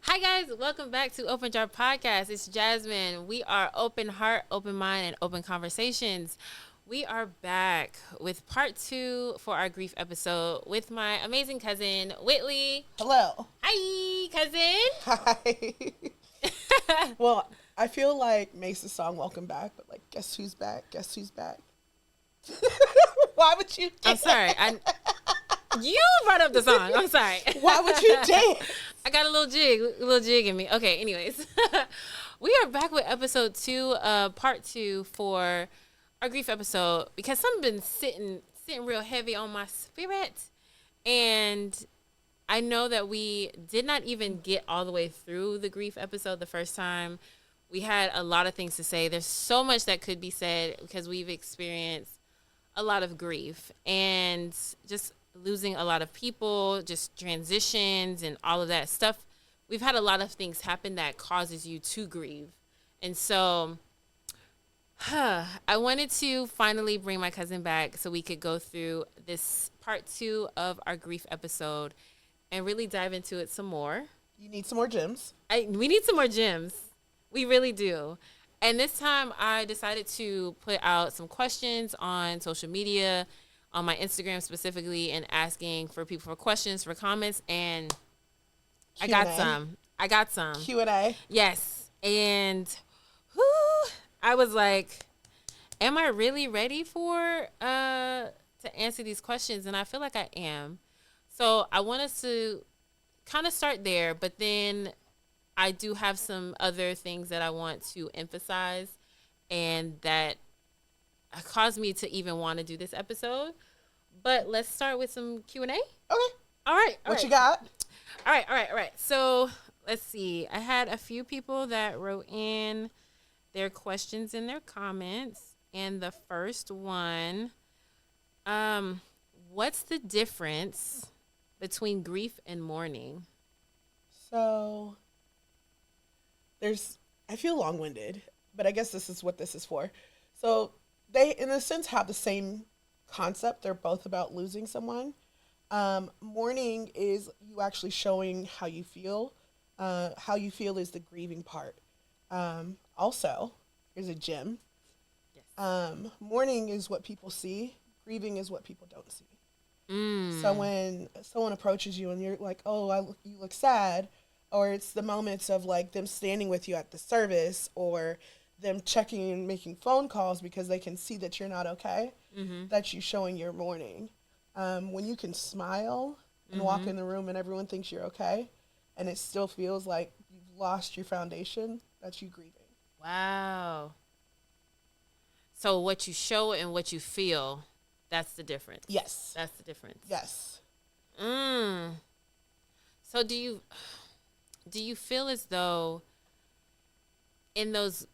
Hi guys, welcome back to Open Jar Podcast. It's Jasmine. We are open heart, open mind, and open conversations. We are back with part 2 for our grief episode with my amazing cousin Whitley. Hello. Hi, cousin. Hi. Well, I feel like Mace's song "Welcome Back," but like, guess who's back? Guess who's back? Why would you? I'm sorry. You brought up the song. I'm sorry. Why would you dance? I got a little jig in me. Okay, anyways. We are back with episode 2, part 2 for our grief episode because something been sitting real heavy on my spirit. And I know that we did not even get all the way through the grief episode the first time. We had a lot of things to say. There's so much that could be said because we've experienced a lot of grief and just losing a lot of people, just transitions and all of that stuff. We've had a lot of things happen that causes you to grieve. And so I wanted to finally bring my cousin back so we could go through this part 2 of our grief episode and really dive into it some more. You need some more gems. We need some more gems. We really do. And this time I decided to put out some questions on social media, on my Instagram specifically, and asking for people for questions, for comments, and Q&A. I got some. Q&A. Yes. And I was like, am I really ready for to answer these questions? And I feel like I am. So I want us to kind of start there, but then I do have some other things that I want to emphasize and that caused me to even want to do this episode. But let's start with some Q&A. Okay. All right. What you got? All right. So let's see. I had a few people that wrote in their questions and their comments. And the first one, what's the difference between grief and mourning? So, I feel long-winded, but I guess this is what this is for. So, they, in a sense, have the same concept. They're both about losing someone. Mourning is you actually showing how you feel. How you feel is the grieving part. Also, here's a gem. Yes. Mourning is what people see. Grieving is what people don't see. So when someone approaches you and you're like, oh, you look sad, or it's the moments of like them standing with you at the service or them checking and making phone calls because they can see that you're not okay, that's you showing your mourning. When you can smile and walk in the room and everyone thinks you're okay and it still feels like you've lost your foundation, that's you grieving. Wow. So what you show and what you feel, that's the difference. Yes. That's the difference. Yes. So do you feel as though in the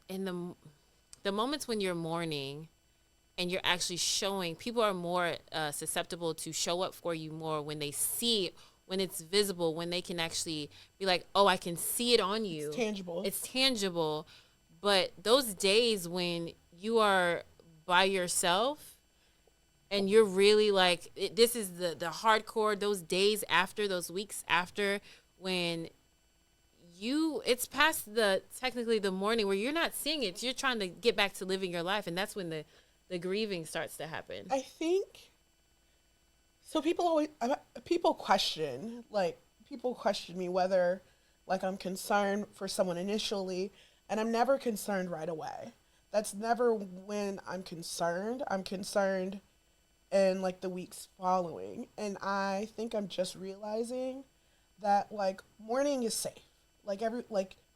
moments when you're mourning and you're actually showing, people are more susceptible to show up for you more when they see it, when it's visible, when they can actually be like, oh, I can see it on you. It's tangible. But those days when you are by yourself and you're really like, this is the hardcore, those days after, those weeks after, when it's past technically the morning where you're not seeing it. You're trying to get back to living your life. And that's when the grieving starts to happen. I think, so people question me whether like I'm concerned for someone initially, and I'm never concerned right away. That's never when I'm concerned. I'm concerned in like the weeks following. And I think I'm just realizing that like mourning is safe. Like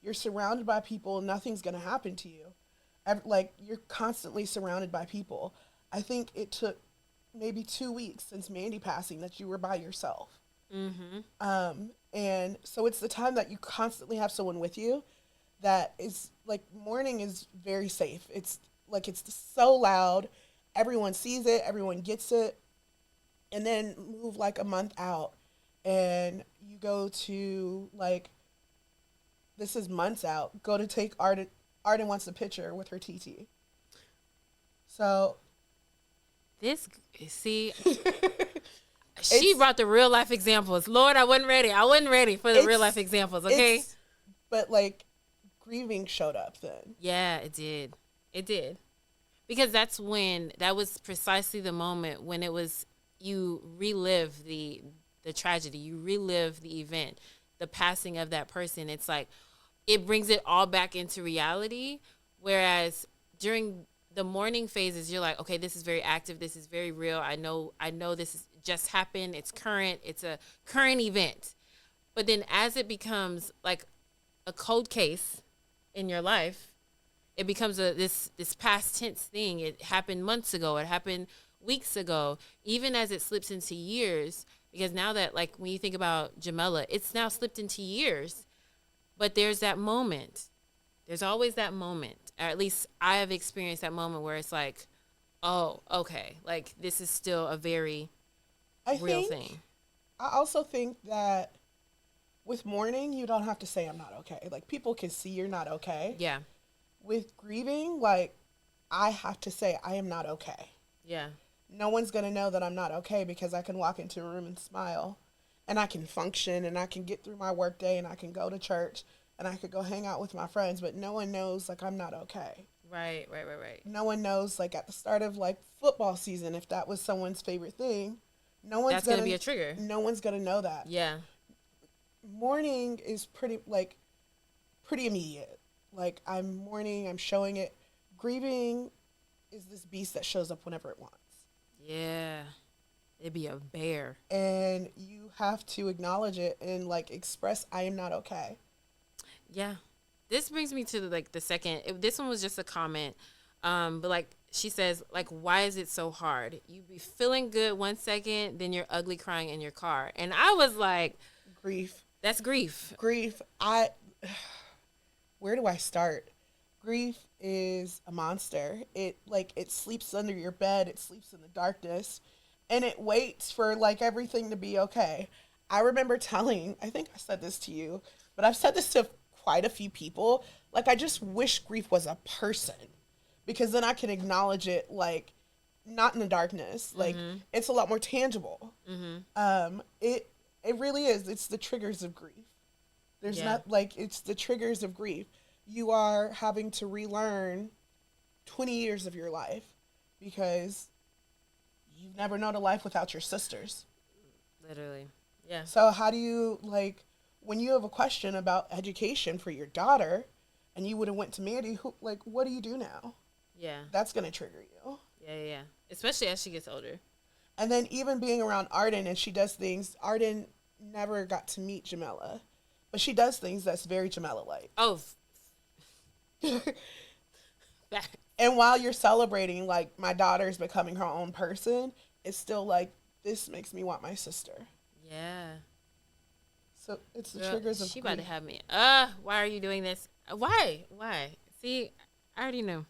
you're surrounded by people, nothing's gonna happen to you. You're constantly surrounded by people. I think it took maybe 2 weeks since Mandy passing that you were by yourself. And so it's the time that you constantly have someone with you that is like, mourning is very safe. It's like, it's so loud. Everyone sees it. Everyone gets it. And then move like a month out and you go to like, this is months out, go to take Arden wants a picture with her TT. So she brought the real life examples. Lord, I wasn't ready for the real life examples, okay? But like grieving showed up then. Yeah, it did. It did. Because that was precisely the moment when it was you relive the tragedy, you relive the event, the passing of that person. It's like it brings it all back into reality. Whereas during the mourning phases, you're like, okay, this is very active, this is very real. I know this is just happened. It's current. It's a current event. But then as it becomes like a cold case in your life, it becomes this past tense thing. It happened months ago. It happened weeks ago. Even as it slips into years, because now that like when you think about Jamela, it's now slipped into years. But there's that moment. There's always that moment, or at least I have experienced that moment where it's like, oh, okay, like this is still a very I real think thing. I also think that with mourning, you don't have to say I'm not okay. Like people can see you're not okay. Yeah, With grieving, like I have to say I am not okay. yeah, No one's going to know that I'm not okay because I can walk into a room and smile and I can function and I can get through my workday and I can go to church and I could go hang out with my friends, but no one knows like I'm not okay. right. No one knows like at the start of like football season if that was someone's favorite thing. No one's That's gonna going be a to trigger. no one's going to know that. Yeah, Mourning is pretty immediate. Like I'm mourning, I'm showing it. Grieving is this beast that shows up whenever it wants. yeah. It'd be a bear. And you have to acknowledge it and like express I am not okay. Yeah. This brings me to the second. This one was just a comment, but like she says, like, why is it so hard? You be feeling good 1 second, then you're ugly crying in your car, and I was like, Grief. that's grief. Grief. I where do I start? Grief is a monster. It sleeps under your bed, it sleeps in the darkness, and it waits for like everything to be okay. I remember telling, I think I said this to you, but I've said this to quite a few people. Like I just wish grief was a person because then I can acknowledge it like not in the darkness. Like Mm-hmm. it's a lot more tangible. Mm-hmm. It really is. It's the triggers of grief. There's Yeah. not like it's the triggers of grief. You are having to relearn 20 years of your life because you've never known a life without your sisters. Literally. Yeah. So how do you like when you have a question about education for your daughter and you would have went to Mandy, who like what do you do now? Yeah. That's going to trigger you. Yeah. Especially as she gets older. And then even being around Arden and she does things Arden never got to meet Jamela. But she does things that's very Jamela like. Oh. Back. And while you're celebrating like my daughter's becoming her own person, it's still like this makes me want my sister. Yeah. So it's the Girl, triggers of she grief. about to have me. Why are you doing this? Why? See, I already knew.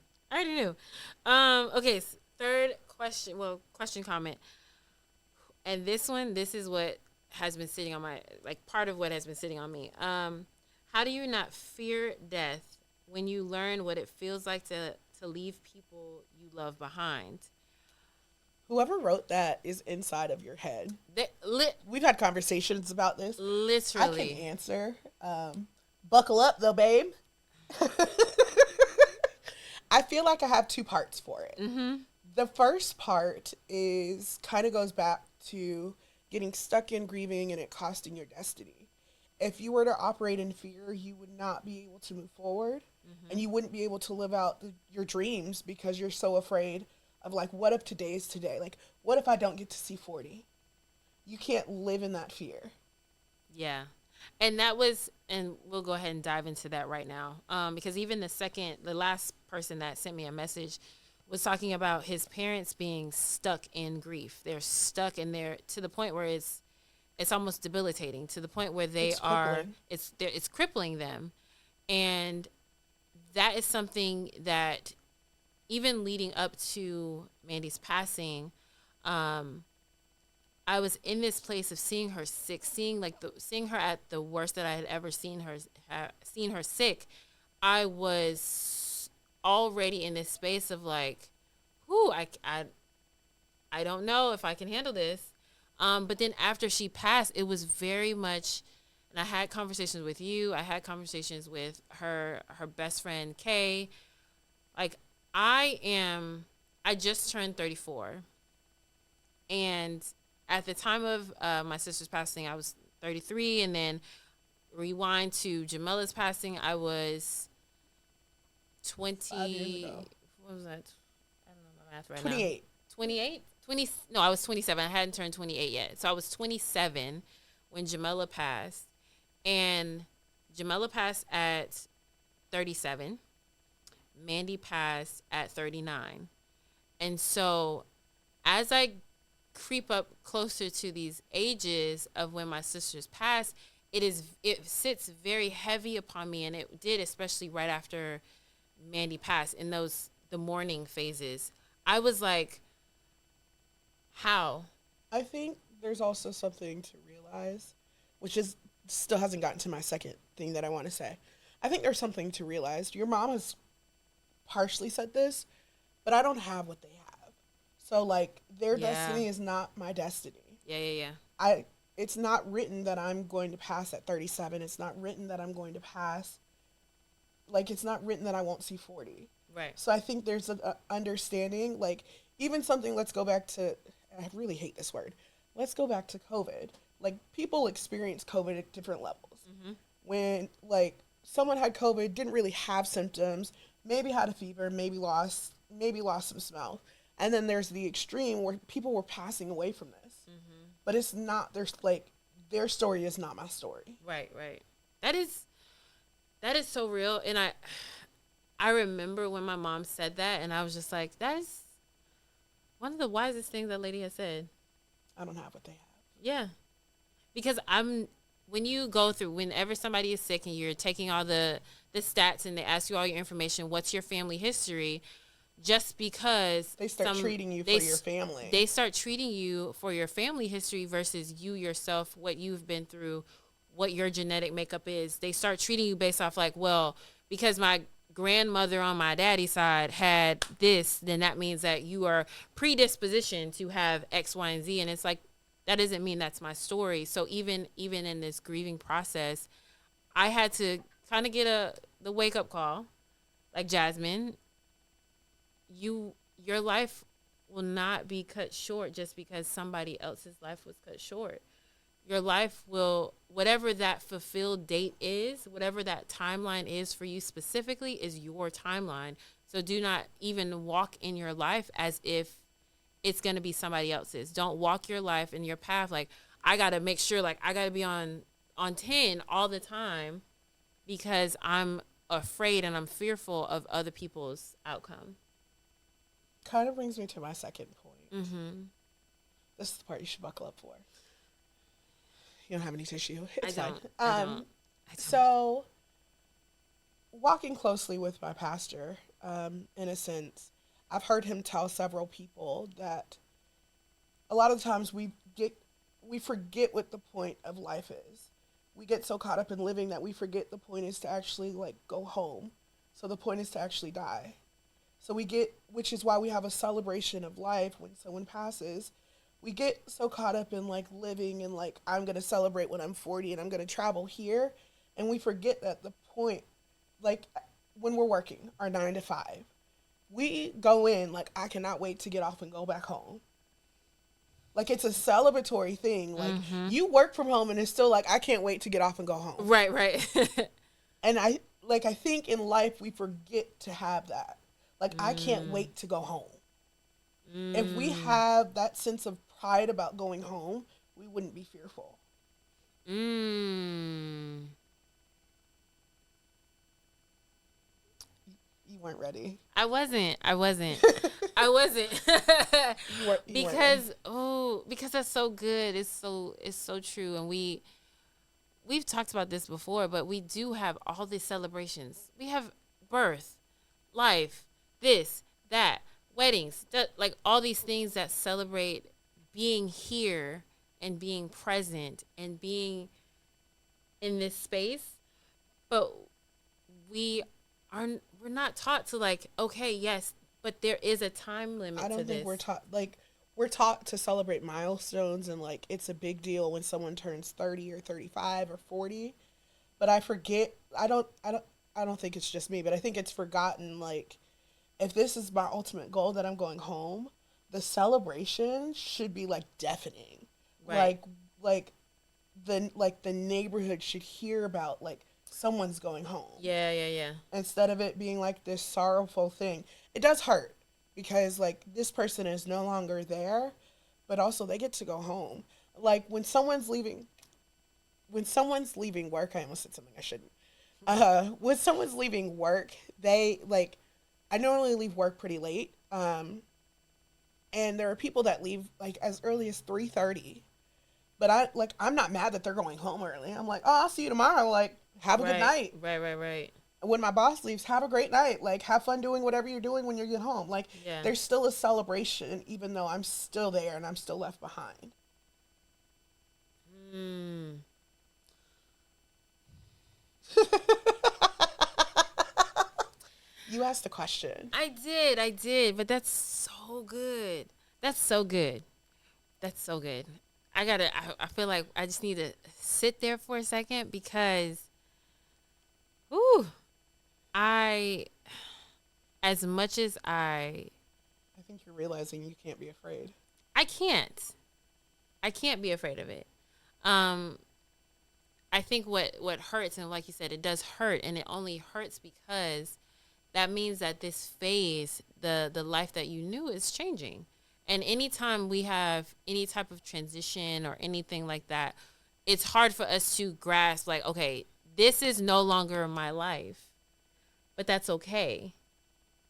Okay. Third question. Well, question comment. And this is what has been sitting on my part of what has been sitting on me. How do you not fear death when you learn what it feels like to leave people you love behind? Whoever wrote that is inside of your head. We've had conversations about this. Literally. I can answer. Buckle up, though, babe. I feel like I have two parts for it. Mm-hmm. The first part is kind of goes back to getting stuck in grieving and it costing your destiny. If you were to operate in fear, you would not be able to move forward and you wouldn't be able to live out your dreams because you're so afraid of like, what if today is today? Like, what if I don't get to see 40? You can't live in that fear. Yeah. And we'll go ahead and dive into that right now. Because even the last person that sent me a message was talking about his parents being stuck in grief. They're stuck in there to the point where it's almost debilitating, to the point where it's crippling them. And that is something that even leading up to Mandy's passing, I was in this place of seeing her sick, seeing her at the worst that I had ever seen her sick. I was already in this space of like, I don't know if I can handle this. But then after she passed, it was very much, and And I had conversations with you. I had conversations with her best friend Kay. Like I just turned 34, and at the time of my sister's passing, I was 33, and then rewind to Jamila's passing, I was 5 years 20. ago. What was that? I don't know my math right now. 28. 28? 20? No, I was 27. I hadn't turned 28 yet. So I was 27 when Jamila passed. And Jamila passed at 37. Mandy passed at 39. And so as I creep up closer to these ages of when my sisters passed, it sits very heavy upon me, and it did, especially right after Mandy passed, in the mourning phases. I was like, how? I think there's also something to realize, which is still hasn't gotten to my second thing that I want to say. I think there's something to realize. Your mom has partially said this, but I don't have what they have. So like their Yeah. destiny is not my destiny. Yeah. I it's not written that I'm going to pass at 37. It's not written that I'm going to pass, like it's not written that I won't see 40. Right. So I think there's an understanding, like even something, let's go back to, I really hate this word. Let's go back to COVID. Like people experience COVID at different levels. Mm-hmm. When like someone had COVID, didn't really have symptoms, maybe had a fever, maybe lost some smell. And then there's the extreme where people were passing away from this. Mm-hmm. But it's not, there's like their story is not my story. Right. That is so real. And I remember when my mom said that, and I was just like, that is one of the wisest things that lady has said. I don't have what they have. Yeah. Because when you go through, whenever somebody is sick and you're taking all the stats and they ask you all your information, what's your family history? Just because They start treating you for your family. They start treating you for your family history versus you yourself, what you've been through, what your genetic makeup is. They start treating you based off like, well, because my grandmother on my daddy's side had this, then that means that you are predispositioned to have X, Y, and Z. And it's like, that doesn't mean that's my story. So even in this grieving process, I had to kind of get the wake up call, like Jasmine. Your life will not be cut short just because somebody else's life was cut short. Your life will, whatever that fulfilled date is, whatever that timeline is for you specifically, is your timeline. So do not even walk in your life as if it's going to be somebody else's. Don't walk your life in your path like, I got to make sure, like, I got to be on 10 all the time because I'm afraid and I'm fearful of other people's outcome. Kind of brings me to my second point. Mm-hmm. This is the part you should buckle up for. You don't have any tissue. It's I fine. don't. I don't. So, walking closely with my pastor, in a sense, I've heard him tell several people that a lot of times we forget what the point of life is. We get so caught up in living that we forget the point is to actually like go home. So the point is to actually die. So which is why we have a celebration of life when someone passes. We get so caught up in like living and like, I'm going to celebrate when I'm 40 and I'm going to travel here. And we forget that the point, like when we're working our 9 to 5, we go in like, I cannot wait to get off and go back home. Like it's a celebratory thing. Like you work from home and it's still like, I can't wait to get off and go home. Right. And I think in life we forget to have that. Like, I can't wait to go home. If we have that sense of pride about going home, we wouldn't be fearful. You weren't ready. I wasn't. Because because that's so good. It's so true. And we've talked about this before, but we do have all these celebrations. We have birth, life, this, that, weddings, like all these things that celebrate being here and being present and being in this space. But we're not taught to like, okay, yes, but there is a time limit to this. I don't think we're taught, like, we're taught to celebrate milestones and like it's a big deal when someone turns 30 or 35 or 40, but I forget. I don't think it's just me, but I think it's forgotten like if this is my ultimate goal that I'm going home, the celebration should be like deafening. Right. Like the neighborhood should hear about like someone's going home Yeah, yeah, yeah. instead of it being like this sorrowful thing. It does hurt because like this person is no longer there, but also they get to go home. Like when someone's leaving work, I almost said something I shouldn't. When someone's leaving work, they like I normally leave work pretty late. And there are people that leave like as early as 3:30. But I'm not mad that they're going home early. I'm like, oh, I'll see you tomorrow. Like, have a good Right, night. right, right, right. When my boss leaves, have a great night. Like, have fun doing whatever you're doing when you get home. Like, Yeah. there's still a celebration, even though I'm still there and I'm still left behind. Mm. You asked the question. I did, but that's so good. That's so good. That's so good. I feel like I just need to sit there for a second because, ooh, I, as much as I think you're realizing you can't be afraid. I can't. I can't be afraid of it. Um, I think what hurts, and like you said, it does hurt, and it only hurts because that means that this phase, the life that you knew, is changing. And anytime we have any type of transition or anything like that, it's hard for us to grasp like, okay, this is no longer my life, but that's okay.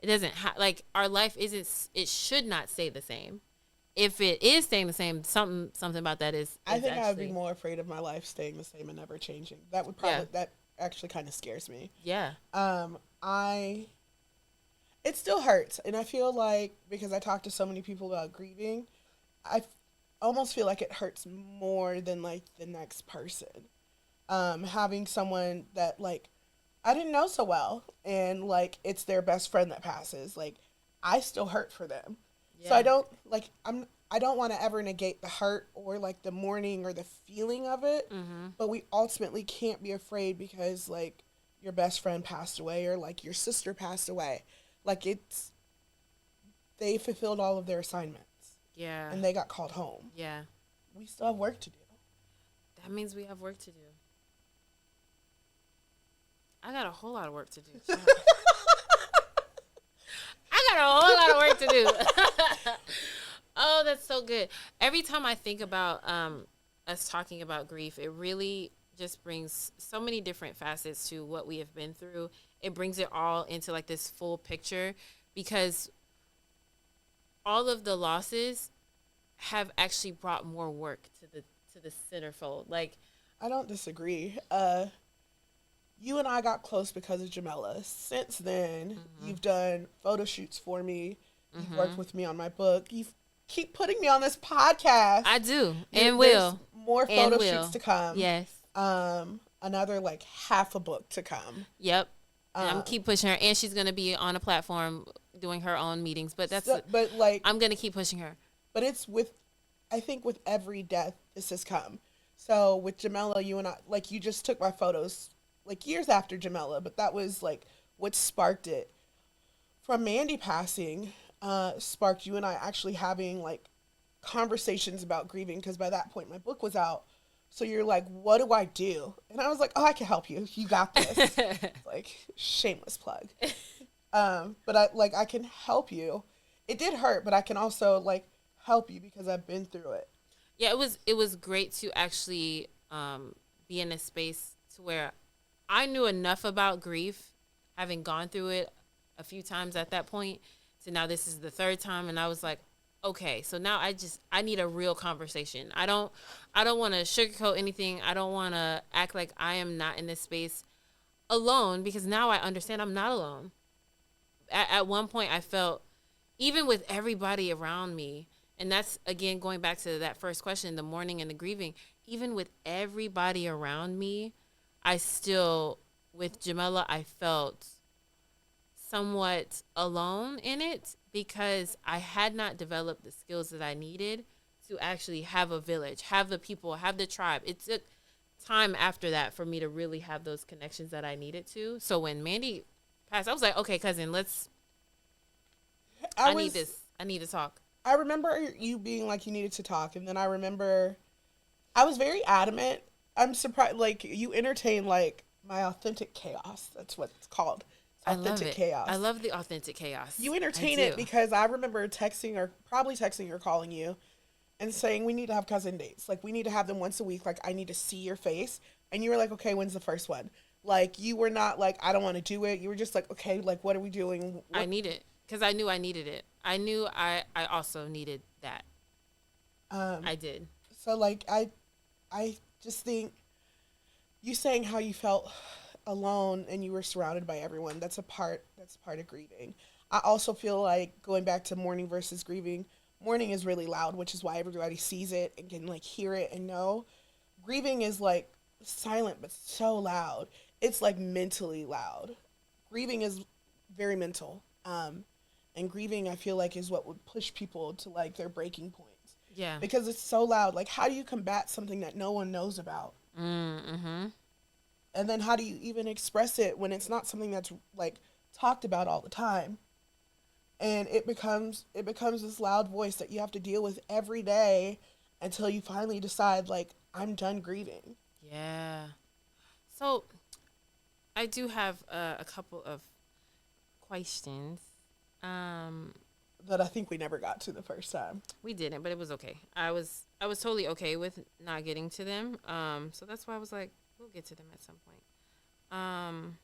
It doesn't like our life isn't. It should not stay the same. If it is staying the same, something about that I is think I would be actually, more afraid of my life staying the same and never changing. yeah, That actually kind of scares me. yeah, I it still hurts, and I feel like because I talk to so many people about grieving, I almost feel like it hurts more than like the next person. Having someone that like I didn't know so well, and like it's their best friend that passes, like I still hurt for them. So yeah. I don't want to ever negate the hurt or like the mourning or the feeling of it, Mm-hmm. but we ultimately can't be afraid because like your best friend passed away or like your sister passed away. Like they fulfilled all of their assignments Yeah, and they got called home. yeah. We still have work to do. That means we have work to do. I got a whole lot of work to do. I got a whole lot of work to do. Oh, that's so good. Every time I think about us talking about grief, it really just brings so many different facets to what we have been through. It brings it all into like this full picture because all of the losses have actually brought more work to the centerfold. Like, I don't disagree. You and I got close because of Jamela. Since then, mm-hmm, you've done photo shoots for me. You've worked mm-hmm. with me on my book. You keep putting me on this podcast. I do and There's will more and photo shoots will. to come. Yes. Another like half a book to come. Yep. And I'm Um, keep pushing her, and she's gonna be on a platform doing her own meetings. But but like, I'm gonna keep pushing her. but it's with, I think with every death this has come. So with Jamela, you and I, like you just took my photos like years after Jamela, but that was like what sparked it. From Mandy passing, sparked you and I actually having like conversations about grieving because by that point my book was out. So you're like, what do I do? And I was like, oh, I can help you. You got this. Like shameless plug. But I can help you. It did hurt, but I can also like help you because I've been through it. Yeah, it was great to actually be in a space to where I knew enough about grief, having gone through it a few times at that point. So now this is the third time, and I was like, okay, so now I need a real conversation. I don't want to sugarcoat anything. I don't want to act like I am not in this space alone because now I understand I'm not alone. At one point, I felt even with everybody around me, and that's again going back to that first question, the mourning and the grieving. Even with everybody around me, I still, with Jamela, I felt somewhat alone in it because I had not developed the skills that I needed to actually have a village, have the people, have the tribe. It took time after that for me to really have those connections that I needed to. So when Mandy passed, I was like, okay, cousin, I need was this. I need to talk. I remember you being like you needed to talk, and then I remember I was very adamant. I'm surprised, like you entertain like my authentic chaos. That's what it's called. It's I love authentic it. I chaos. love the authentic chaos. You I entertain do. it because I remember texting or probably texting or calling you and saying we need to have cousin dates. Like we need to have them once a week. Like I need to see your face. And you were like, okay, when's the first one? Like you were not like I don't want to do it. You were just like, okay, like what are we doing? I What need it because I knew I needed it. I knew I also needed that. um I did. so like I just think you saying how you felt alone and you were surrounded by everyone. That's part of grieving. I also feel like going back to mourning versus grieving, mourning is really loud, which is why everybody sees it and can like hear it and know. Grieving is like silent but so loud. It's like mentally loud. Grieving is very mental. And grieving I feel like is what would push people to like their breaking points Yeah. because it's so loud. Like how do you combat something that no one knows about? Mm-hmm. And then how do you even express it when it's not something that's like talked about all the time? And it becomes this loud voice that you have to deal with every day until you finally decide like I'm done grieving. Yeah. So I do have a couple of questions. Um, That I think we never got to the first time. we didn't, but it was okay. I was totally okay with not getting to them. So that's why I was like, we'll get to them at some point. Um,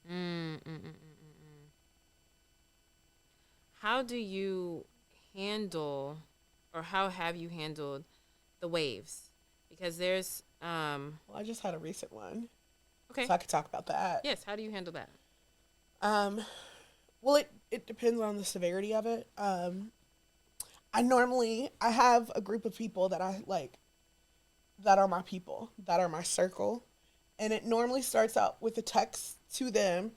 mm, mm, mm, mm, mm, mm. How do you handle, or how have you handled the waves? Because there's Well, I just had a recent one, okay, so I could talk about that. yes. How do you handle that? Um, well, it depends on the severity of it. I have a group of people that I like that are my people, that are my circle, and it normally starts out with a text to them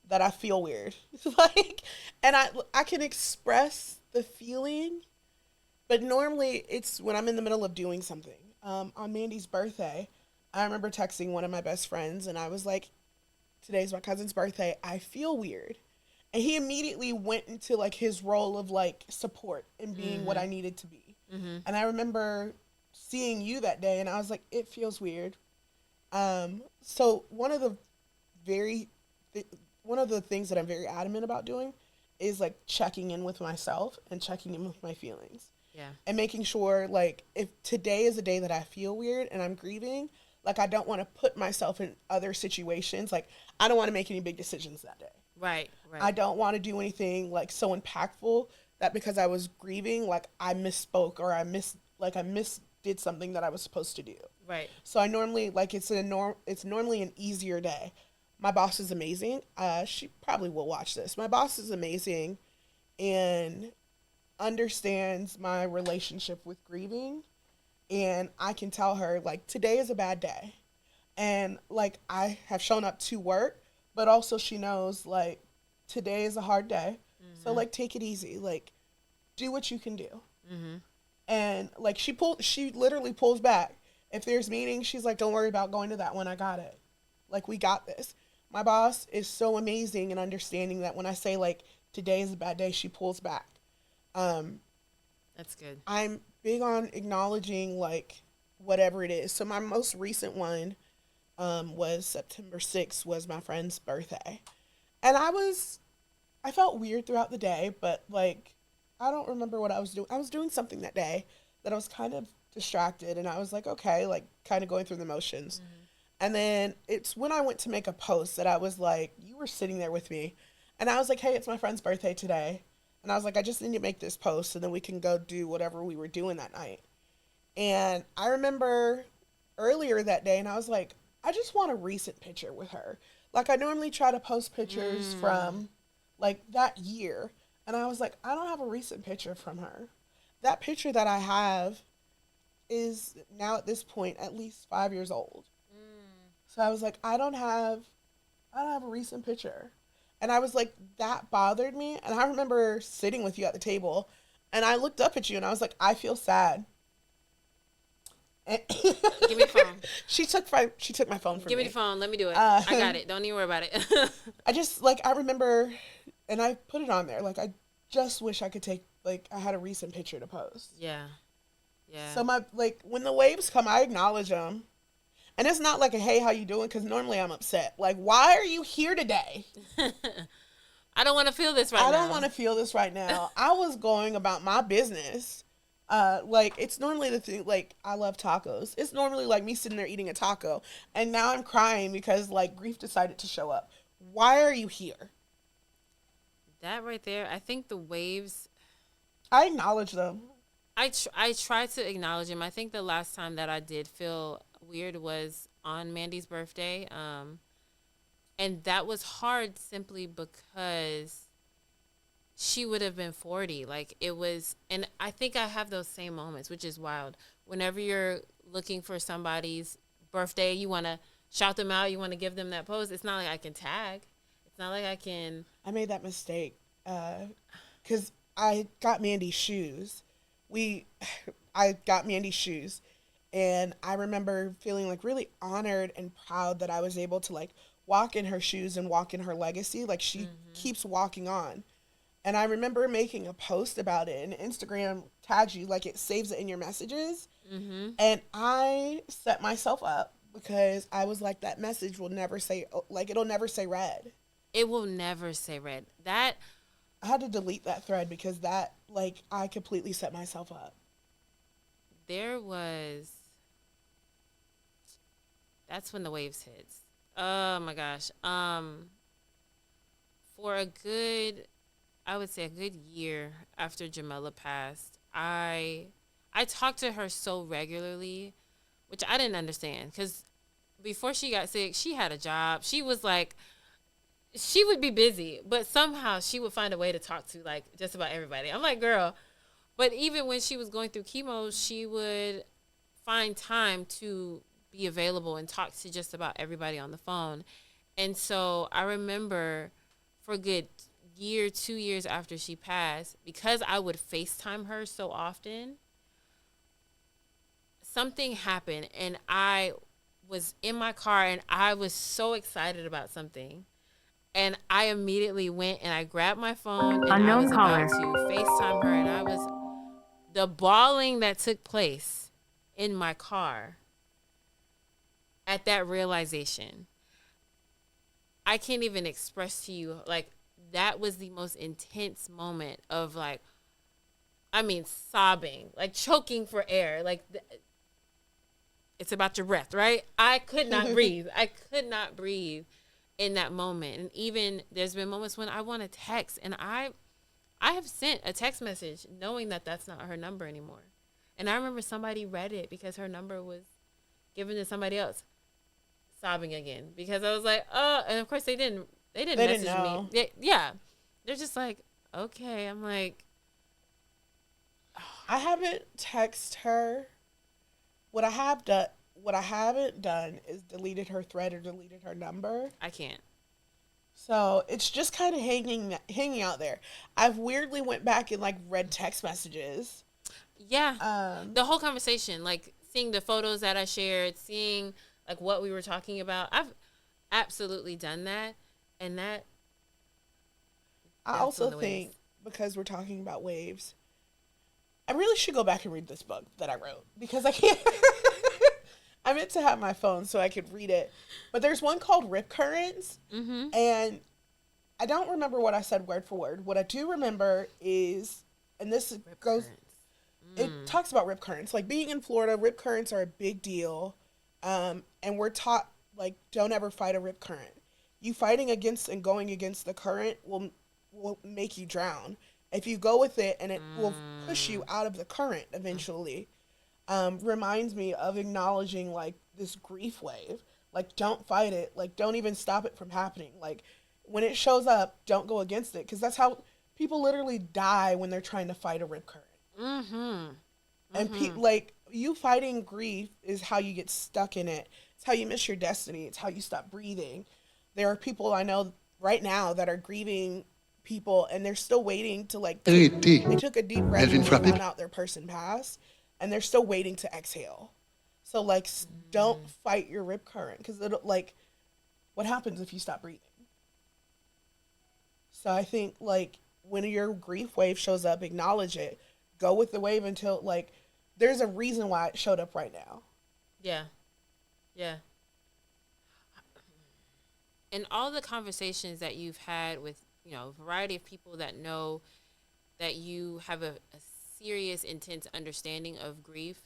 that I feel weird, like, and I can express the feeling, but normally it's when I'm in the middle of doing something. On Mandy's birthday, I remember texting one of my best friends, and I was like, "Today's my cousin's birthday. I feel weird." And he immediately went into like his role of like support and being what Mm-hmm. I needed to be. Mm-hmm. And I remember seeing you that day and I was like, it feels weird. So very, th- one of the things that I'm very adamant about doing is like checking in with myself and checking in with my feelings Yeah. and making sure like if today is a day that I feel weird and I'm grieving, like I don't want to put myself in other situations. Like I don't want to make any big decisions that day. Right. I Right. don't want to do anything like so impactful that because I was grieving, like I misspoke or I miss did something that I was supposed to do. Right. So I normally like it's normally an easier day. My boss is amazing. She probably will watch this. My boss is amazing and understands my relationship with grieving, and I can tell her like today is a bad day. And like I have shown up to work, but also she knows like today is a hard day. So Mm-hmm. like take it easy. Like do what you can do. Mm-hmm. And like she literally pulls back. If there's meetings, she's like, don't worry about going to that one. I got it. Like we got this. My boss is so amazing in understanding that when I say like today is a bad day, she pulls back. Um, That's good. I'm big on acknowledging like whatever it is. So my most recent one was September 6th was my friend's birthday. And I felt weird throughout the day, but like I don't remember what I was doing. I was doing something that day that I was kind of distracted and I was like, okay, like kind of going through the motions. Mm-hmm. And then it's when I went to make a post that I was like, you were sitting there with me. And I was like, hey, it's my friend's birthday today. And I was like, I just need to make this post and then we can go do whatever we were doing that night. And I remember earlier that day and I was like, I just want a recent picture with her. Like I normally try to post pictures Mm. from like that year. And I was like, I don't have a recent picture from her. That picture that I have is now at this point at least 5 years old. Mm. So I was like, I don't have a recent picture. And I was like, that bothered me. And I remember sitting with you at the table and I looked up at you and I was like, I feel sad. And Give me the phone. she took my phone from Give me me. the phone. Let me do it. I got it. Don't even worry about it. I just like I remember, and I put it on there. Like I just wish I could take like I had a recent picture to post. Yeah. Yeah. So my like when the waves come, I acknowledge them, and it's not like a hey how you doing because normally I'm upset. Like why are you here today? I don't want to feel this right now. I don't want to feel this right now. I was going about my business. Like it's normally the thing. Like I love tacos. It's normally like me sitting there eating a taco, and now I'm crying because like grief decided to show up. Why are you here? That right there, I think the waves, I acknowledge them. I try to acknowledge them. I think the last time that I did feel weird was on Mandy's birthday. And that was hard simply because she would have been 40. Like it was, and I think I have those same moments, which is wild. Whenever you're looking for somebody's birthday, you want to shout them out, you want to give them that pose. It's not like I can tag. It's not like I can. I made that mistake because I got Mandy's shoes. We, I got Mandy's shoes, and I remember feeling like really honored and proud that I was able to like walk in her shoes and walk in her legacy. Like she keeps walking on. And I remember making a post about it, and Instagram tags you, like it saves it in your messages. And I set myself up because I was like, that message will never say, like, it'll never say red. It will never say red. That I had to delete that thread because that, like, I completely set myself up. there was. That's when the waves hits. Oh my gosh. For a good, I would say a good year after Jamila passed, I talked to her so regularly, which I didn't understand because before she got sick, she had a job. She was like, she would be busy, but somehow she would find a way to talk to like just about everybody. I'm like, girl, but even when she was going through chemo, she would find time to be available and talk to just about everybody on the phone. And so I remember for a good year, 2 years after she passed, because I would FaceTime her so often, something happened and I was in my car and I was so excited about something. And I immediately went and I grabbed my phone and I was about to FaceTime her, and I was the bawling that took place in my car at that realization. I can't even express to you, like, that was the most intense moment of, like, I mean, sobbing, like choking for air. Like, it's about your breath, right? I could not breathe. I could not breathe in that moment. And even there's been moments when I want to text, and I have sent a text message knowing that that's not her number anymore. And I remember somebody read it because her number was given to somebody else, sobbing again because I was like, oh, and of course they didn't message know. me. Yeah. They're just like, okay. I'm like, I haven't texted her. What I haven't done is deleted her thread or deleted her number. I can't. So it's just kind of hanging out there. I've weirdly went back and like read text messages. Yeah. The whole conversation, like seeing the photos that I shared, seeing like what we were talking about. I've absolutely done that. And I also think because we're talking about waves, I really should go back and read this book that I wrote because I can't. I meant to have my phone so I could read it. But there's one called Rip Currents. And I don't remember what I said word for word. What I do remember is, and this Rip goes, currents. it talks about rip currents. Like being in Florida, rip currents are a big deal. And we're taught, like, don't ever fight a rip current. You fighting against and going against the current will make you drown. If you go with it and it will push you out of the current eventually. Reminds me of acknowledging like this grief wave. Like don't fight it. Like don't even stop it from happening. Like when it shows up, don't go against it because that's how people literally die when they're trying to fight a rip current. And like you fighting grief is how you get stuck in it. It's how you miss your destiny. It's how you stop breathing. There are people I know right now that are grieving people, and they're still waiting to like they Riti, took a deep breath Melvin when they frappé. found out their person passed, and they're still waiting to exhale. So like don't fight your rip current, because it'll like what happens if you stop breathing. So I think like when your grief wave shows up, acknowledge it. Go with the wave until like there's a reason why it showed up right now. Yeah. Yeah. And all the conversations that you've had with, a variety of people that know that you have a serious, intense understanding of grief,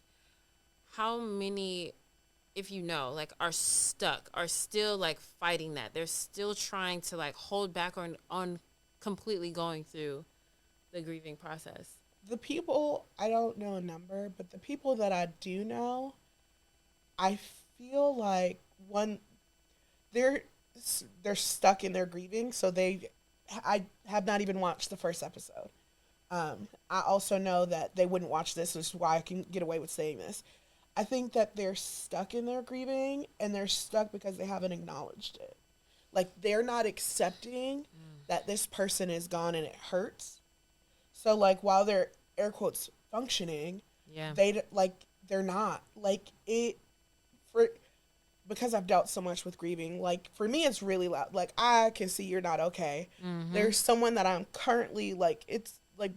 how many, if you know, like are stuck, are still like fighting that? They're still trying to like hold back on completely going through the grieving process. The people, I don't know a number, but the people that I do know, I feel like one they're they're stuck in their grieving, so I have not even watched the first episode. I also know that they wouldn't watch this, which is why I can get away with saying this. I think that they're stuck in their grieving, and they're stuck because they haven't acknowledged it. Like they're not accepting that this person is gone and it hurts. So like while they're air quotes functioning, Yeah. they're not like it for because I've dealt so much with grieving. Like for me, it's really loud. Like I can see you're not okay. Mm-hmm. There's someone that I'm currently like it's like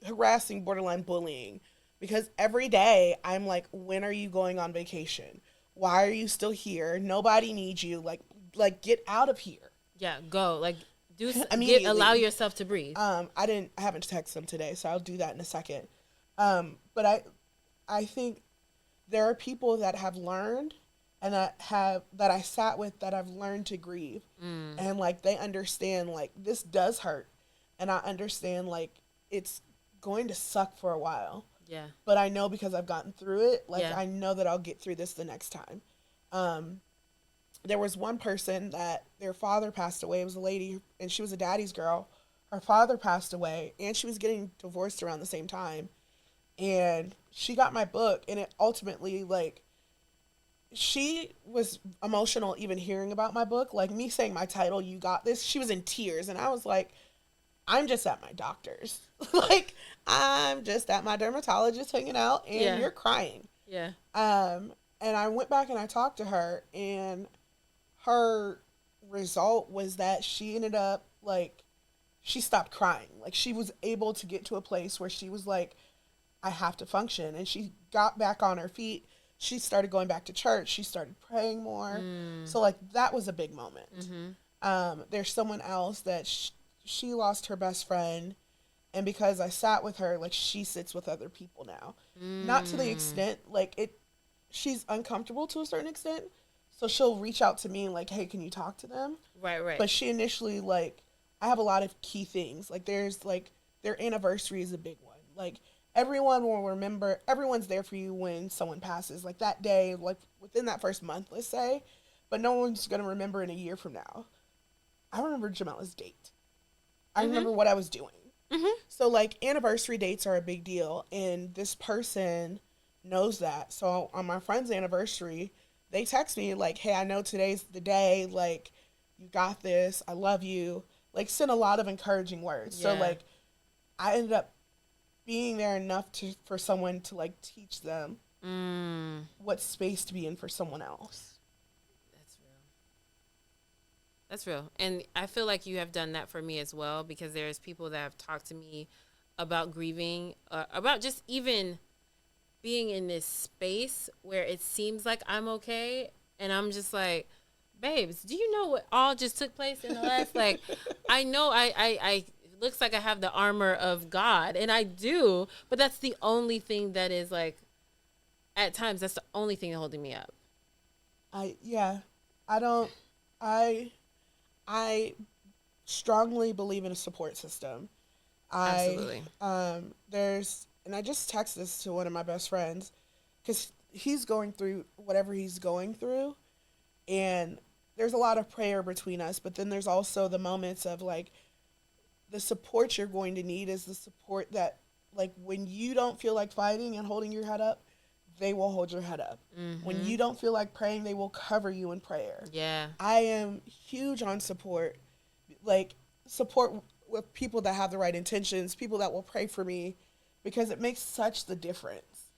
harassing, borderline bullying, because every day I'm like, when are you going on vacation? Why are you still here? Nobody needs you. Like get out of here Yeah. Go. Like, allow immediately. yourself to breathe. I haven't texted them today, so I'll do that in a second. But I think there are people that have learned and that I sat with that I've learned to grieve, and like they understand like this does hurt, and I understand like it's going to suck for a while, Yeah. but I know because I've gotten through it, like Yeah. I know that I'll get through this the next time. Um, there was one person that their father passed away. It was a lady, and she was a daddy's girl. Her father passed away, and she was getting divorced around the same time. And she got my book, and it ultimately, like, she was emotional even hearing about my book. Like, me saying my title, You Got This, she was in tears. And I was like, I'm just at my doctor's. Like, I'm just at my dermatologist hanging out, and Yeah. you're crying. Yeah. And I went back and I talked to her, and her result was that she ended up like she stopped crying. Like she was able to get to a place where she was like, I have to function. And she got back on her feet. She started going back to church. She started praying more. So like that was a big moment. Mm-hmm. There's someone else that she lost her best friend, and because I sat with her, like she sits with other people now. Not to the extent like it she's uncomfortable to a certain extent. So she'll reach out to me and like, hey, can you talk to them? Right. Right. But she initially like I have a lot of key things. Like there's like their anniversary is a big one. Like everyone will remember everyone's there for you when someone passes. Like that day, like within that first month, let's say. But no one's gonna remember in a year from now. I remember Jamela's date. I Mm-hmm. remember what I was doing. Mm-hmm. So like anniversary dates are a big deal, and this person knows that. So on my friend's anniversary, they text me like, "Hey, I know today's the day. Like, you got this. I love you." Like, send a lot of encouraging words. So Yeah. like, I ended up being there enough to for someone to like teach them what space to be in for someone else. That's real. That's real. And I feel like you have done that for me as well, because there's people that have talked to me about grieving, about just even being in this space where it seems like I'm okay. And I'm just like, babes, do you know what all just took place in the last, like, I know I it looks like I have the armor of God, and I do, but that's the only thing that is like, at times, that's the only thing holding me up. Yeah, I don't. I I strongly believe in a support system. Absolutely. There's and I just texted this to one of my best friends because he's going through whatever he's going through, and there's a lot of prayer between us. But then there's also the moments of like the support you're going to need is the support that like when you don't feel like fighting and holding your head up, they will hold your head up. When Mm-hmm. you don't feel like praying, they will cover you in prayer. Yeah. I am huge on support. like support with people that have the right intentions, people that will pray for me, because it makes such the difference.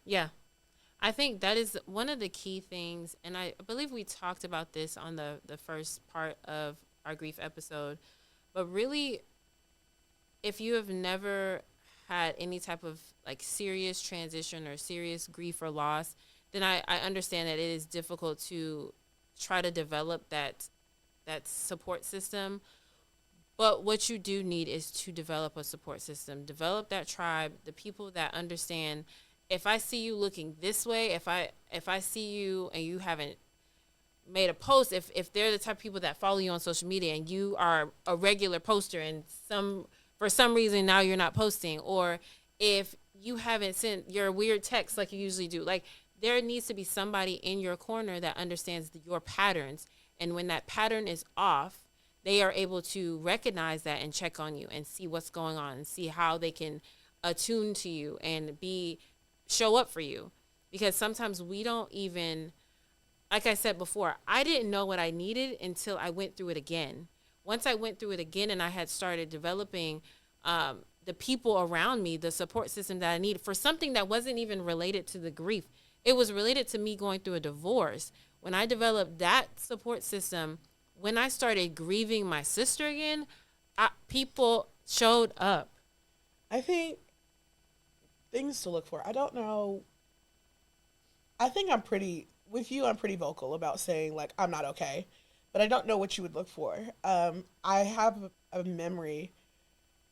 Yeah. I think that is one of the key things, and I believe we talked about this on the first part of our grief episode. But really, if you have never had any type of like serious transition or serious grief or loss, then I understand that it is difficult to try to develop that support system. But what you do need is to develop a support system, develop that tribe, the people that understand. If I see you looking this way, if I see you and you haven't made a post, if they're the type of people that follow you on social media and you are a regular poster and for some reason now you're not posting, or if you haven't sent your weird text like you usually do, like there needs to be somebody in your corner that understands your patterns, and when that pattern is off, they are able to recognize that and check on you and see what's going on and see how they can attune to you and show up for you. Because sometimes we don't even, like I said before, I didn't know what I needed until I went through it again. Once I went through it again and I had started developing the people around me, the support system that I needed for something that wasn't even related to the grief. It was related to me going through a divorce. When I developed that support system, when I started grieving my sister again, people showed up. I think things to look for. I don't know. I think I'm pretty vocal about saying, like, I'm not okay, but I don't know what you would look for. I have a memory.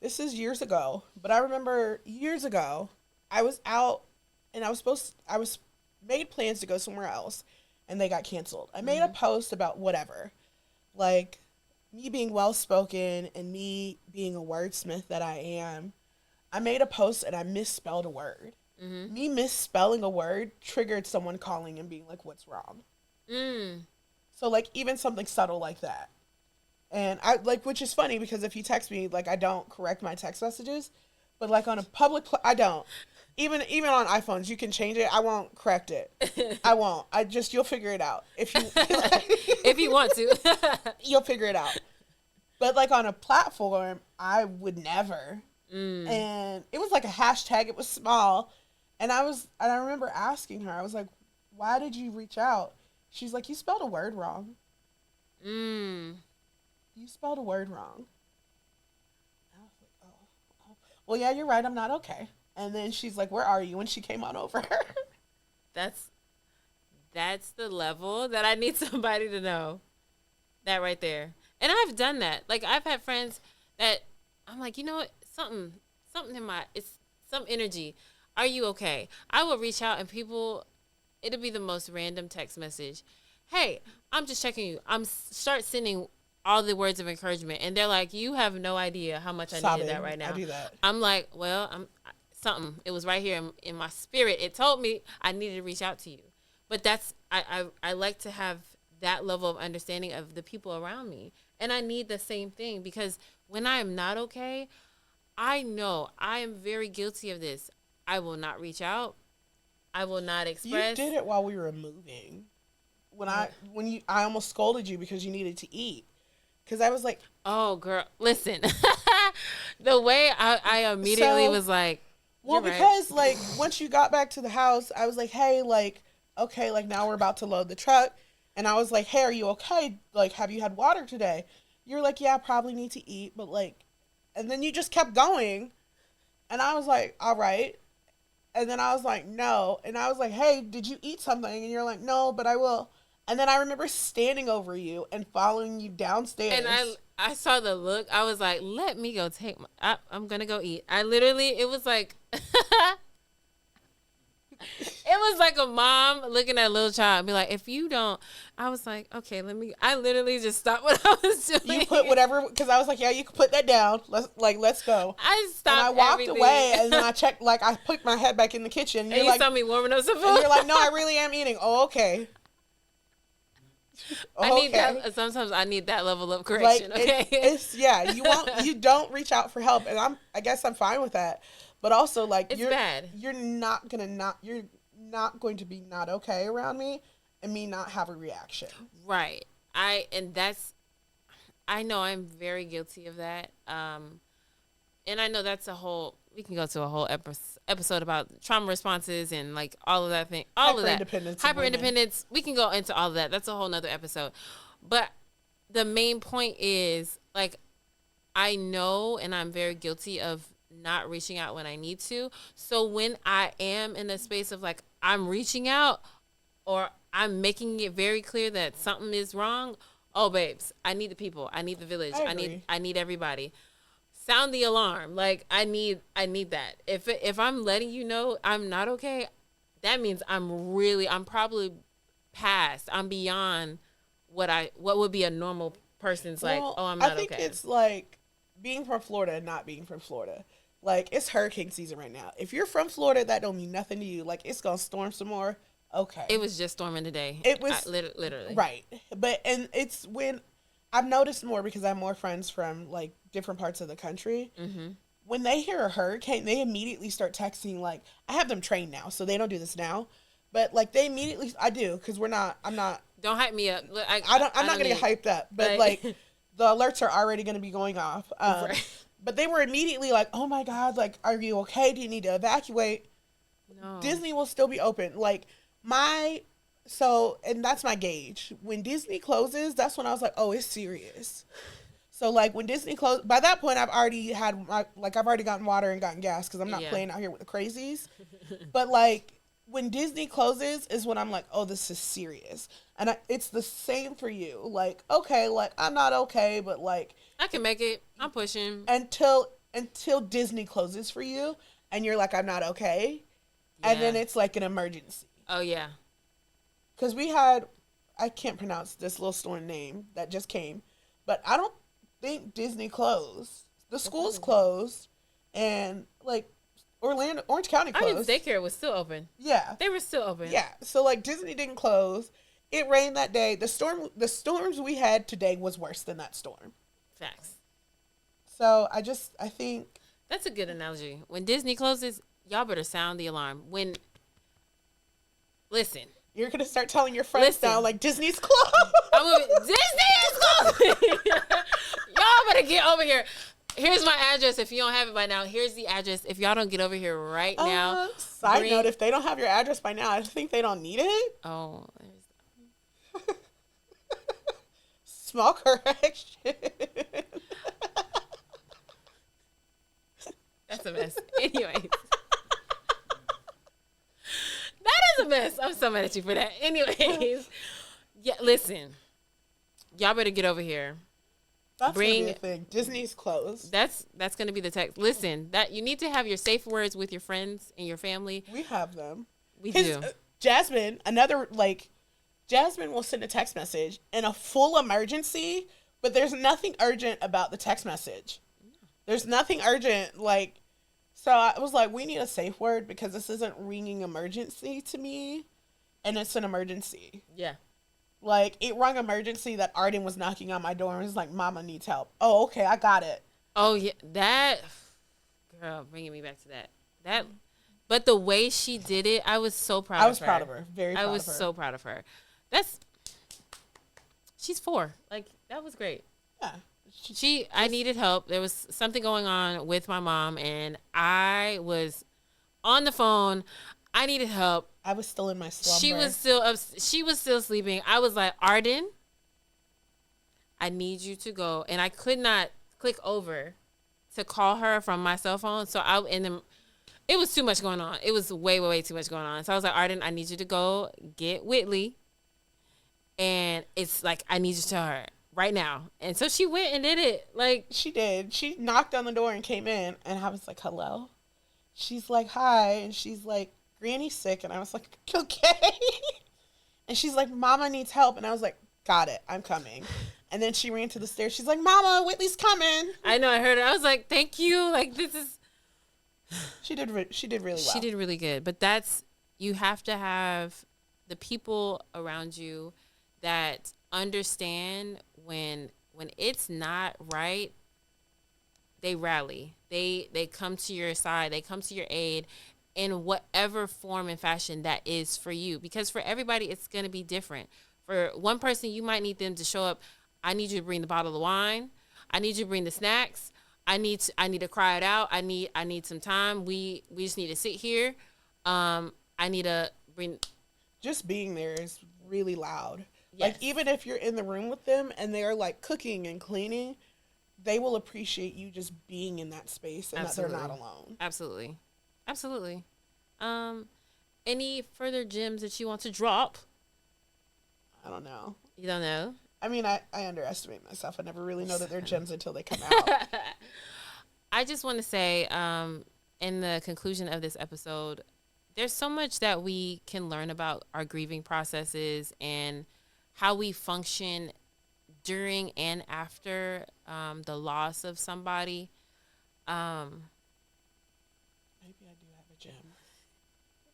This is years ago, but I remember years ago, I was out and I was made plans to go somewhere else and they got canceled. I made a post about whatever, like me being well spoken and me being a wordsmith that I am. I made a post and I misspelled a word. Me misspelling a word triggered someone calling and being like, "What's wrong?" Mm. So like even something subtle like that. And I like, which is funny because if you text me, like I don't correct my text messages, but like on a I don't. Even on iPhones, you can change it. I won't correct it. I won't. You'll figure it out if you If you want to. you'll figure it out. But like on a platform, I would never. And it was like a hashtag. It was small, and I remember asking her. I was like, "Why did you reach out?" She's like, "You spelled a word wrong. You spelled a word wrong." I was like, "Oh, well, yeah, you're right. I'm not okay." And then she's like, "Where are you?" And she came on over. That's the level that I need somebody to know. That right there. And I've done that. Like I've had friends that I'm like, you know what? Something in it's some energy. Are you okay? I will reach out and it'll be the most random text message. Hey, I'm just checking you. Start sending all the words of encouragement, and they're like, you have no idea how much I needed that right now. I do that. I'm like, well, something. It was right here in my spirit. It told me I needed to reach out to you. But I like to have that level of understanding of the people around me, and I need the same thing because when I am not okay, I know I am very guilty of this. I will not reach out. I will not express. You did it while we were moving. I almost scolded you because you needed to eat. Because I was like, "Oh, girl, listen." The way I immediately was like, well, because like once you got back to the house, I was like, hey, like, okay, like now we're about to load the truck, and I was like, hey, are you okay? Like, have you had water today? You're like, yeah, I probably need to eat, but like, and then you just kept going, and I was like, all right. And then I was like, no. And I was like, hey, did you eat something? And you're like, no, but I will. And then I remember standing over you and following you downstairs. And I saw the look. I was like, let me go I'm going to go eat. It was like, it was like a mom looking at a little child and be like, if you don't, I was like, okay, I literally just stopped what I was doing. You put whatever, because I was like, yeah, you can put that down. Let's go. I stopped and I walked everything. away, and then I checked, like, I put my head back in the kitchen. And you like, saw me warming up some food. And you're like, no, I really am eating. Oh, okay. I need that. Sometimes I need that level of correction. Like, okay. You don't reach out for help, and I guess I'm fine with that. But also, like, it's bad. You're not going to be not okay around me, and me not have a reaction. Right. I know I'm very guilty of that. And I know that's a whole. We can go to a whole episode about trauma responses and like all of that thing, all of that hyper independence. We can go into all of that. That's a whole nother episode. But the main point is like I know, and I'm very guilty of not reaching out when I need to. So when I am in a space of like I'm reaching out or I'm making it very clear that something is wrong, oh babes, I need the people. I need the village. I need everybody. Sound the alarm. Like I need that. If I'm letting you know I'm not okay, that means I'm probably past. I'm beyond what would be a normal person's like, oh, I'm not okay. I think it's like being from Florida and not being from Florida. Like it's hurricane season right now. If you're from Florida, that don't mean nothing to you. Like it's gonna storm some more. Okay. It was just storming today. It was literally right. But and it's when I've noticed more because I have more friends from like different parts of the country. Mm-hmm. When they hear a hurricane, they immediately start texting. Like I have them trained now, so they don't do this now. But like they immediately, I do because I'm not. Don't hype me up. I'm not gonna get hyped up. But like the alerts are already gonna be going off. Right. But they were immediately like, "Oh my God! Like, are you okay? Do you need to evacuate?" No. Disney will still be open. Like and that's my gauge. When Disney closes, that's when I was like, "Oh, it's serious." So like when Disney closed, by that point I've already gotten water and gotten gas because I'm not playing out here with the crazies. But like when Disney closes is when I'm like, oh, this is serious. And it's the same for you. Like, okay, like I'm not okay, but like I can make it. I'm pushing until Disney closes for you, and you're like, I'm not okay, and then it's like an emergency. Oh yeah, because I can't pronounce this little storm name that just came, but I don't think Disney closed. The schools closed, and like Orange County closed. Daycare was still open. Yeah, they were still open. Yeah, so like Disney didn't close. It rained that day. The storms we had today was worse than that storm. Facts. So I think that's a good analogy. When Disney closes, y'all better sound the alarm. Listen. You're going to start telling your friends now, like, Disney's closed. Disney is closed. Y'all better get over here. Here's my address. If you don't have it by now, here's the address. If y'all don't get over here right now. Side note, if they don't have your address by now, I think they don't need it. Oh. Small correction. That's a mess. Anyways. That is a mess. I'm so mad at you for that. Anyways. Yeah, listen. Y'all better get over here. That's gonna be a thing. Disney's closed. That's gonna be the text. Listen, that you need to have your safe words with your friends and your family. We have them. We do. Jasmine will send a text message in a full emergency, but there's nothing urgent about the text message. There's nothing urgent. Like, so I was like, we need a safe word because this isn't ringing emergency to me, and it's an emergency. Yeah. Like, it rung emergency that Arden was knocking on my door and was like, Mama needs help. Oh, okay, I got it. Oh, yeah. That, girl, bringing me back to that. But the way she did it, I was so proud of her. I was proud of her. Very proud of her. I was so proud of her. She's 4. Like, that was great. Yeah. I needed help. There was something going on with my mom, and I was on the phone. I needed help. I was still in my slumber. She was still sleeping. I was like, Arden, I need you to go. And I could not click over to call her from my cell phone. So it was too much going on. It was way, way, way too much going on. So I was like, Arden, I need you to go get Whitley. And it's like, I need you to tell her right now. And so she went and did it. Like, she did. She knocked on the door and came in. And I was like, hello. She's like, hi. And she's like, Granny's sick. And I was like, okay. And she's like, Mama needs help. And I was like, got it. I'm coming. And then she ran to the stairs. She's like, Mama, Whitley's coming. I know. I heard her. I was like, thank you. Like, this is. She did really well. She did really good. But you have to have the people around you that understand when it's not right. They rally. They come to your side. They come to your aid in whatever form and fashion that is for you. Because for everybody, it's going to be different. For one person, you might need them to show up. I need you to bring the bottle of wine. I need you to bring the snacks. I need to cry it out. I need some time. We just need to sit here. I need to bring. Just being there is really loud. Like, Yes, even if you're in the room with them and they're like cooking and cleaning, they will appreciate you just being in that space and that they're not absolutely, alone. absolutely, absolutely. Um, any further gems that you want to drop? I don't know. You don't know. I mean, I underestimate myself. I never really know that they're gems until they come out. I just want to say, in the conclusion of this episode, there's so much that we can learn about our grieving processes and how we function during and after the loss of somebody. Um, Maybe I do have a gem.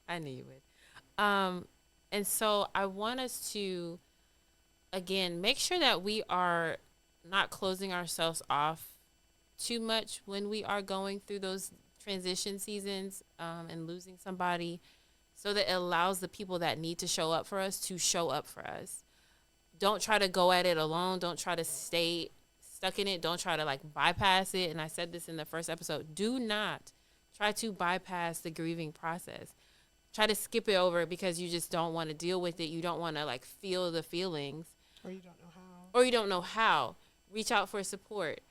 I knew you would. And so I want us to, again, make sure that we are not closing ourselves off too much when we are going through those transition seasons and losing somebody, so that it allows the people that need to show up for us to show up for us. Don't try to go at it alone. Don't try to stay stuck in it. Don't try to like bypass it. And I said this in the first episode. Do not try to bypass the grieving process. Try to skip it over because you just don't want to deal with it. You don't want to like feel the feelings, Or you don't know how. or you don't know how. Reach out for support.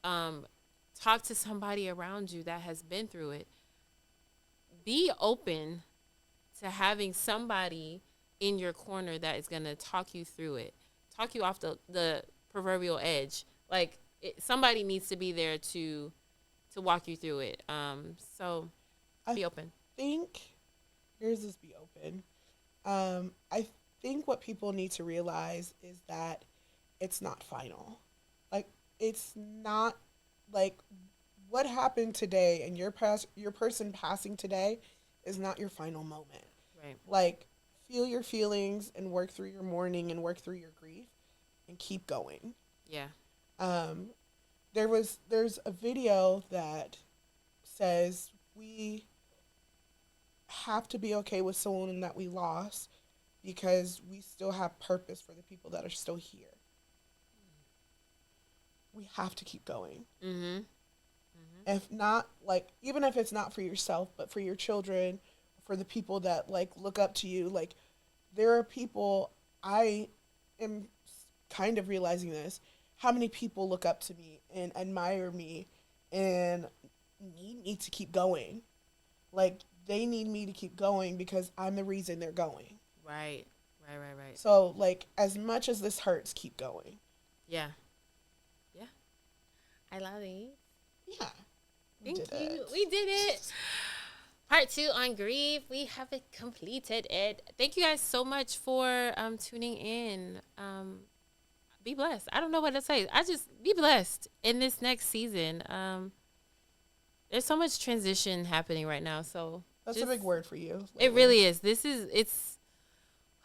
Talk to somebody around you that has been through it. Be open to having somebody in your corner that is going to talk you through it, talk you off the proverbial edge. Like somebody needs to be there to walk you through it. So I be open. think yours is be open. I think what people need to realize is that it's not final. Like, it's not like what happened today and your person passing today is not your final moment. Right. Like, feel your feelings and work through your mourning and work through your grief and keep going. Yeah. Um, there's a video that says we have to be okay with someone that we lost because we still have purpose for the people that are still here. We have to keep going. Mm-hmm. If not, like, even if it's not for yourself, but for your children, for the people that like look up to you, like, there are people, I am kind of realizing this, how many people look up to me and admire me and need me to keep going. Like, they need me to keep going because I'm the reason they're going. Right. Right. So, like, as much as this hurts, keep going. Yeah. Yeah. I love it. Yeah. Thank you. We did it. Part 2 on grief. We have it completed. Thank you guys so much for tuning in. Be blessed. I don't know what to say. I just be blessed in this next season. There's so much transition happening right now. So That's a big word for you. It really is. It's.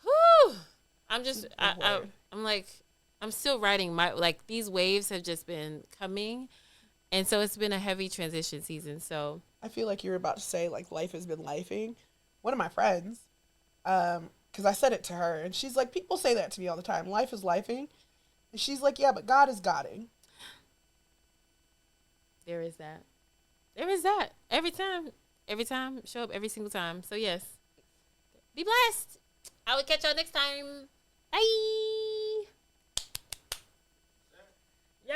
Whew. I'm just. I'm like. I'm still riding my like these waves have just been coming, and so it's been a heavy transition season. So I feel like you're about to say like life has been lifing. One of my friends, because I said it to her, and she's like, people say that to me all the time. Life is lifing, and she's like, yeah, but God is Godding. There is that. There is that. Every time, show up every single time. So yes, be blessed. I will catch y'all next time. Bye. Yeah.